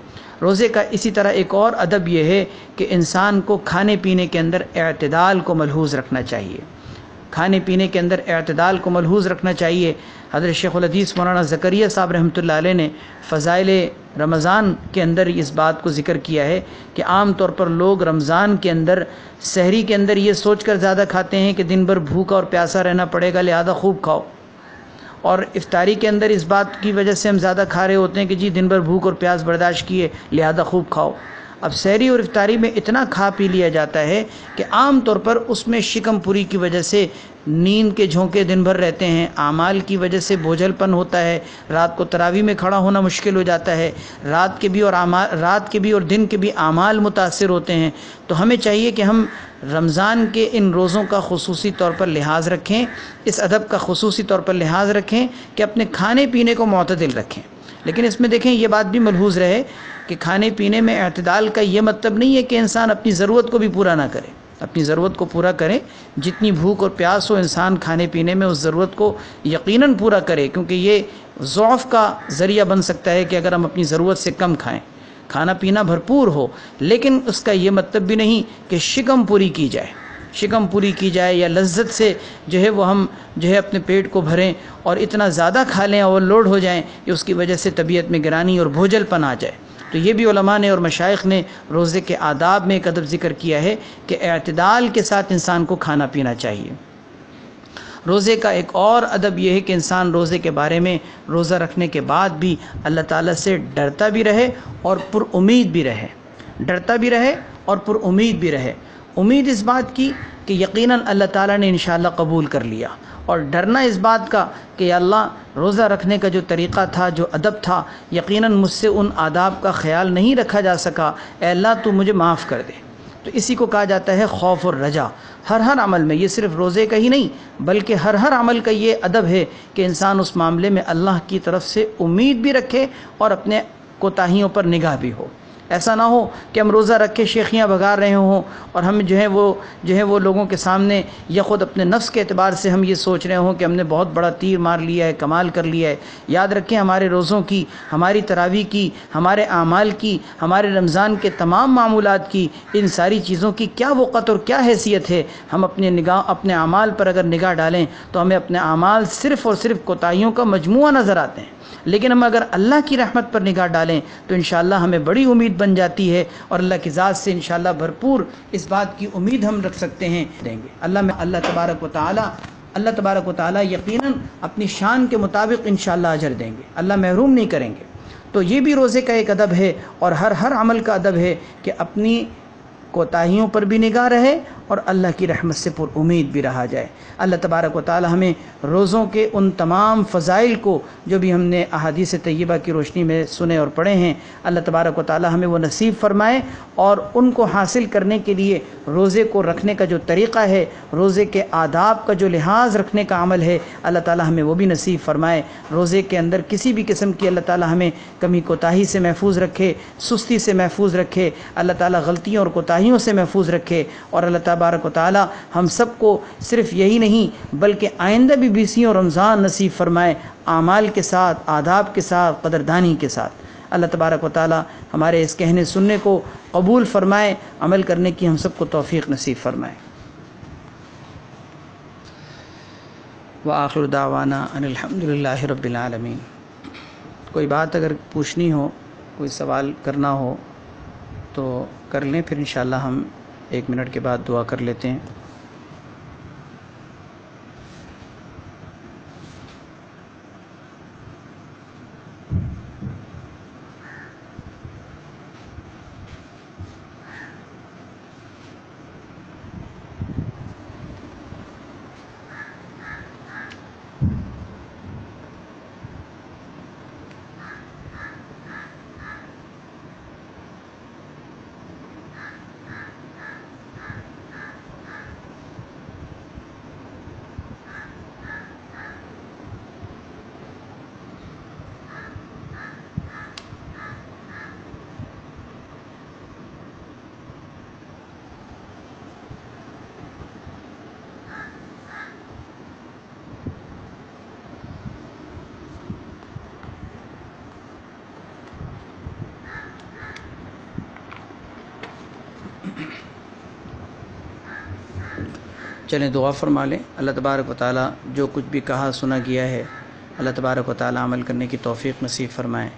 روزے کا اسی طرح ایک اور ادب یہ ہے کہ انسان کو کھانے پینے کے اندر اعتدال کو ملحوظ رکھنا چاہیے، کھانے پینے کے اندر اعتدال کو ملحوظ رکھنا چاہیے۔ حضرت شیخ الحدیث مولانا زکریا صاحب رحمۃ اللہ علیہ نے فضائل رمضان کے اندر اس بات کو ذکر کیا ہے کہ عام طور پر لوگ رمضان کے اندر سحری کے اندر یہ سوچ کر زیادہ کھاتے ہیں کہ دن بھر بھوکا اور پیاسا رہنا پڑے گا، لہذا خوب کھاؤ، اور افطاری کے اندر اس بات کی وجہ سے ہم زیادہ کھا رہے ہوتے ہیں کہ جی دن بھر بھوک اور پیاس برداشت کیے، لہذا خوب کھاؤ۔ اب سحری اور افطاری میں اتنا کھا پی لیا جاتا ہے کہ عام طور پر اس میں شکم پوری کی وجہ سے نیند کے جھونکے دن بھر رہتے ہیں، اعمال کی وجہ سے بوجھل پن ہوتا ہے، رات کو تراویح میں کھڑا ہونا مشکل ہو جاتا ہے، رات کے بھی اور دن کے بھی اعمال متاثر ہوتے ہیں۔ تو ہمیں چاہیے کہ ہم رمضان کے ان روزوں کا خصوصی طور پر لحاظ رکھیں، اس ادب کا خصوصی طور پر لحاظ رکھیں کہ اپنے کھانے پینے کو معتدل رکھیں۔ لیکن اس میں دیکھیں یہ بات بھی ملحوظ رہے کہ کھانے پینے میں اعتدال کا یہ مطلب نہیں ہے کہ انسان اپنی ضرورت کو بھی پورا نہ کرے۔ اپنی ضرورت کو پورا کریں. جتنی بھوک اور پیاس ہو انسان کھانے پینے میں اس ضرورت کو یقیناً پورا کرے، کیونکہ یہ ضعف کا ذریعہ بن سکتا ہے کہ اگر ہم اپنی ضرورت سے کم کھائیں. کھانا پینا بھرپور ہو، لیکن اس کا یہ مطلب بھی نہیں کہ شکم پوری کی جائے یا لذت سے جو ہے وہ ہم جو ہے اپنے پیٹ کو بھریں اور اتنا زیادہ کھا لیں، اوور لوڈ ہو جائیں کہ اس کی وجہ سے طبیعت میں گرانی اور بوجھل پن آ جائے. تو یہ بھی علماء نے اور مشائخ نے روزے کے آداب میں ایک ادب ذکر کیا ہے کہ اعتدال کے ساتھ انسان کو کھانا پینا چاہیے. روزے کا ایک اور ادب یہ ہے کہ انسان روزے کے بارے میں روزہ رکھنے کے بعد بھی اللہ تعالیٰ سے ڈرتا بھی رہے اور پر امید بھی رہے. امید اس بات کی کہ یقیناً اللہ تعالیٰ نے انشاءاللہ قبول کر لیا، اور ڈرنا اس بات کا کہ یا اللہ روزہ رکھنے کا جو طریقہ تھا، جو ادب تھا، یقیناً مجھ سے ان آداب کا خیال نہیں رکھا جا سکا، اے اللہ تو مجھے معاف کر دے. تو اسی کو کہا جاتا ہے خوف اور رجا. ہر عمل میں، یہ صرف روزے کا ہی نہیں بلکہ ہر عمل کا یہ ادب ہے کہ انسان اس معاملے میں اللہ کی طرف سے امید بھی رکھے اور اپنے کوتاہیوں پر نگاہ بھی ہو. ایسا نہ ہو کہ ہم روزہ رکھ کے شیخیاں بگا رہے ہوں اور ہم جو ہے وہ لوگوں کے سامنے یا خود اپنے نفس کے اعتبار سے ہم یہ سوچ رہے ہوں کہ ہم نے بہت بڑا تیر مار لیا ہے، کمال کر لیا ہے. یاد رکھیں ہمارے روزوں کی، ہماری تراویح کی، ہمارے اعمال کی، ہمارے رمضان کے تمام معمولات کی، ان ساری چیزوں کی کیا وقت اور کیا حیثیت ہے. ہم اپنے اعمال پر اگر نگاہ ڈالیں تو ہمیں اپنے اعمال صرف اور صرف کوتاہیوں کا مجموعہ نظر آتے ہیں، لیکن ہم اگر اللہ کی رحمت پر نگاہ ڈالیں تو انشاءاللہ ہمیں بڑی امید بن جاتی ہے، اور اللہ کی ذات سے انشاءاللہ بھرپور اس بات کی امید ہم رکھ سکتے ہیں دیں گے. اللہ تبارک و تعالی یقیناً اپنی شان کے مطابق انشاءاللہ اجر دیں گے، اللہ محروم نہیں کریں گے. تو یہ بھی روزے کا ایک ادب ہے اور ہر عمل کا ادب ہے کہ اپنی کوتاہیوں پر بھی نگاہ رہے اور اللہ کی رحمت سے پر امید بھی رہا جائے. اللہ تبارک و تعالی ہمیں روزوں کے ان تمام فضائل کو جو بھی ہم نے احادیث طیبہ کی روشنی میں سنے اور پڑھے ہیں، اللہ تبارک و تعالی ہمیں وہ نصیب فرمائے، اور ان کو حاصل کرنے کے لیے روزے کو رکھنے کا جو طریقہ ہے، روزے کے آداب کا جو لحاظ رکھنے کا عمل ہے، اللہ تعالی ہمیں وہ بھی نصیب فرمائے. روزے کے اندر کسی بھی قسم کی اللہ تعالی ہمیں کمی کوتاہی سے محفوظ رکھے، سستی سے محفوظ رکھے، اللہ تعالی غلطیوں اور کوتاہیوں سے محفوظ رکھے. اور اللہ تبارک و تعالی ہم سب کو صرف یہی نہیں بلکہ آئندہ بھی 20 رمضان نصیب فرمائے، اعمال کے ساتھ، آداب کے ساتھ، قدردانی کے ساتھ. اللہ تبارک و تعالی ہمارے اس کہنے سننے کو قبول فرمائے، عمل کرنے کی ہم سب کو توفیق نصیب فرمائے. وآخر دعوانا ان الحمدللہ رب العالمین. کوئی بات اگر پوچھنی ہو، کوئی سوال کرنا ہو تو کر لیں، پھر انشاءاللہ ہم 1 منٹ کے بعد دعا کر لیتے ہیں. چلیں دعا فرما لیں. اللہ تبارک و تعالی جو کچھ بھی کہا سنا گیا ہے، اللہ تبارک و تعالی عمل کرنے کی توفیق نصیب فرمائے.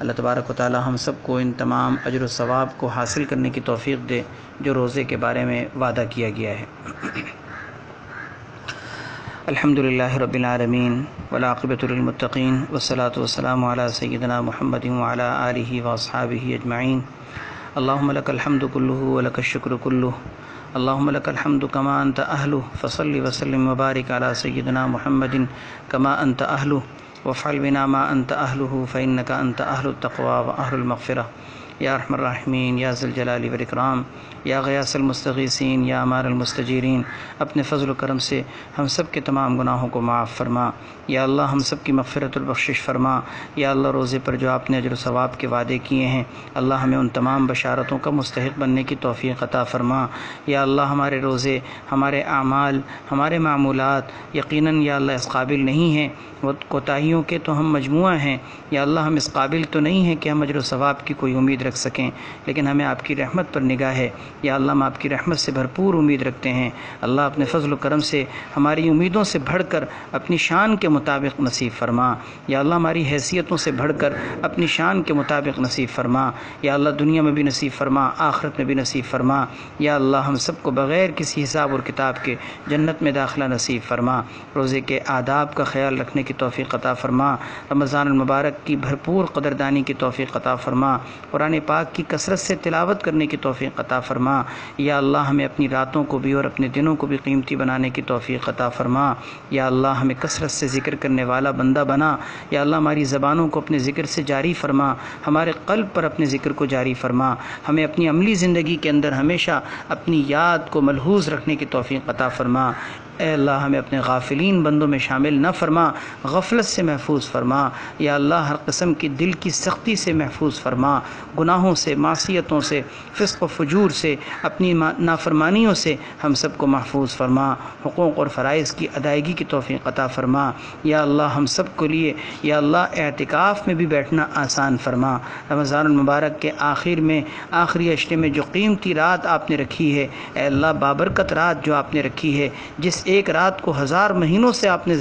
اللہ تبارک و تعالی ہم سب کو ان تمام اجر و ثواب کو حاصل کرنے کی توفیق دے جو روزے کے بارے میں وعدہ کیا گیا ہے. الحمدللہ رب العالمین والعاقبۃ للمتقین والصلاة والسلام علی سیدنا محمد وعلی آلہ واصحابہ اجمعین. اللہم لک الحمد کلہ ولک الشکر کلہ، اللہم لک الحمد کما انت اہلہ، فصلی وسلم وبارک علی سیدنا محمد کما انت اہلہ، وافعل بنا ما انت اہلہ فانک انت اہل التقوی واہل المغفرہ. یا ارحم الراحمین یا ذی الجلال والاکرام یا غیاث المستغیثین یا امار المستجیرین، اپنے فضل و کرم سے ہم سب کے تمام گناہوں کو معاف فرما۔ یا اللہ ہم سب کی مغفرت البخشش فرما۔ یا اللہ روزے پر جو آپ نے اجر و ثواب کے وعدے کیے ہیں، اللہ ہمیں ان تمام بشارتوں کا مستحق بننے کی توفیق عطا فرما۔ یا اللہ ہمارے روزے، ہمارے اعمال، ہمارے معمولات یقیناً یا اللہ اس قابل نہیں ہیں، وہ کوتاہیوں کے تو ہم مجموعہ ہیں۔ یا اللہ ہم اس قابل تو نہیں ہیں کہ ہم اجر و ثواب کی کوئی امید رکھ سکیں، لیکن ہمیں آپ کی رحمت پر نگاہ ہے۔ یا اللہ ہم آپ کی رحمت سے بھرپور امید رکھتے ہیں۔ اللہ اپنے فضل و کرم سے ہماری امیدوں سے بڑھ کر اپنی شان کے مطابق نصیب فرما۔ یا اللہ ہماری حیثیتوں سے بڑھ کر اپنی شان کے مطابق نصیب فرما۔ یا اللہ دنیا میں بھی نصیب فرما، آخرت میں بھی نصیب فرما۔ یا اللہ ہم سب کو بغیر کسی حساب اور کتاب کے جنت میں داخلہ نصیب فرما۔ روزے کے آداب کا خیال رکھنے کی توفیق عطا فرما۔ رمضان المبارک کی بھرپور قدردانی کی توفیق عطا فرما۔ قرآن پاک کی کثرت سے تلاوت کرنے کی توفیق عطا فرما۔ یا اللہ ہمیں اپنی راتوں کو بھی اور اپنے دنوں کو بھی قیمتی بنانے کی توفیق عطا فرما۔ یا اللہ ہمیں کثرت سے ذکر کرنے والا بندہ بنا۔ یا اللہ ہماری زبانوں کو اپنے ذکر سے جاری فرما، ہمارے قلب پر اپنے ذکر کو جاری فرما۔ ہمیں اپنی عملی زندگی کے اندر ہمیشہ اپنی یاد کو ملحوظ رکھنے کی توفیق عطا فرما۔ اے اللہ ہمیں اپنے غافلین بندوں میں شامل نہ فرما، غفلت سے محفوظ فرما۔ یا اللہ ہر قسم کی دل کی سختی سے محفوظ فرما، گناہوں سے، معصیتوں سے، فسق و فجور سے، اپنی نافرمانیوں سے ہم سب کو محفوظ فرما۔ حقوق اور فرائض کی ادائیگی کی توفیق عطا فرما۔ یا اللہ ہم سب کو لیے یا اللہ اعتکاف میں بھی بیٹھنا آسان فرما۔ رمضان المبارک کے آخر میں، آخری عشرے میں جو قیمتی رات آپ نے رکھی ہے، اے اللہ بابرکت رات جو آپ نے رکھی ہے، جس ایک رات کو 1000 مہینوں سے آپ نے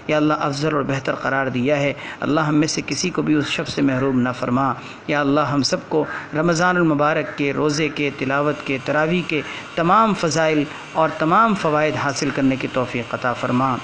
یا اللہ افضل اور بہتر قرار دیا ہے، اللہ ہم میں سے کسی کو بھی اس شب سے محروم نہ فرما۔ یا اللہ ہم سب کو رمضان المبارک کے روزے کے، تلاوت کے، تراویح کے تمام فضائل اور تمام فوائد حاصل کرنے کی توفیق عطا فرما۔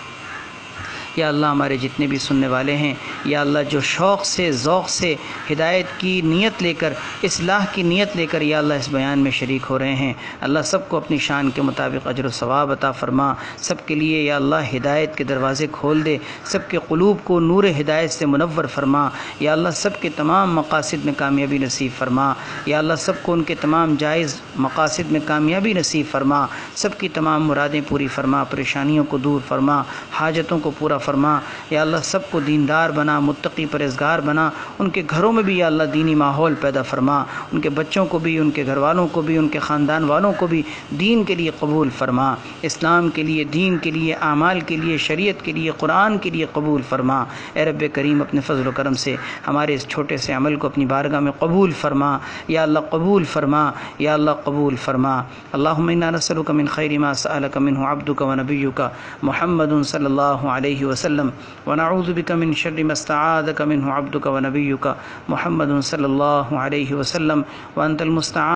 یا اللہ ہمارے جتنے بھی سننے والے ہیں، یا اللہ جو شوق سے، ذوق سے ہدایت کی نیت لے کر، اصلاح کی نیت لے کر یا اللہ اس بیان میں شریک ہو رہے ہیں، اللہ سب کو اپنی شان کے مطابق اجر و ثواب عطا فرما۔ سب کے لیے یا اللہ ہدایت کے دروازے کھول دے، سب کے قلوب کو نور ہدایت سے منور فرما۔ یا اللہ سب کے تمام مقاصد میں کامیابی نصیب فرما۔ یا اللہ سب کو ان کے تمام جائز مقاصد میں کامیابی نصیب فرما۔ سب کی تمام مرادیں پوری فرما، پریشانیوں کو دور فرما، حاجتوں کو پورا فرما۔ یا اللہ سب کو دیندار بنا، متقی پرہیزگار بنا، ان کے گھروں میں بھی یا اللہ دینی ماحول پیدا فرما، ان کے بچوں کو بھی، ان کے گھر والوں کو بھی، ان کے خاندان والوں کو بھی دین کے لیے قبول فرما، اسلام کے لیے، دین کے لیے، اعمال کے لیے، شریعت کے لیے، قرآن کے لیے قبول فرما۔ اے رب کریم اپنے فضل و کرم سے ہمارے اس چھوٹے سے عمل کو اپنی بارگاہ میں قبول فرما۔ یا اللہ قبول فرما، یا اللہ قبول فرما۔ اللہم انا نسألک من خیر ما سألک منہ عبدک و نبیک محمد صلی اللہ علیہ وسلم ونعوذ بک من شر ما استعاذک منہ عبدک و نبیک محمد صلی اللہ علیہ وسلم وانت المستعان۔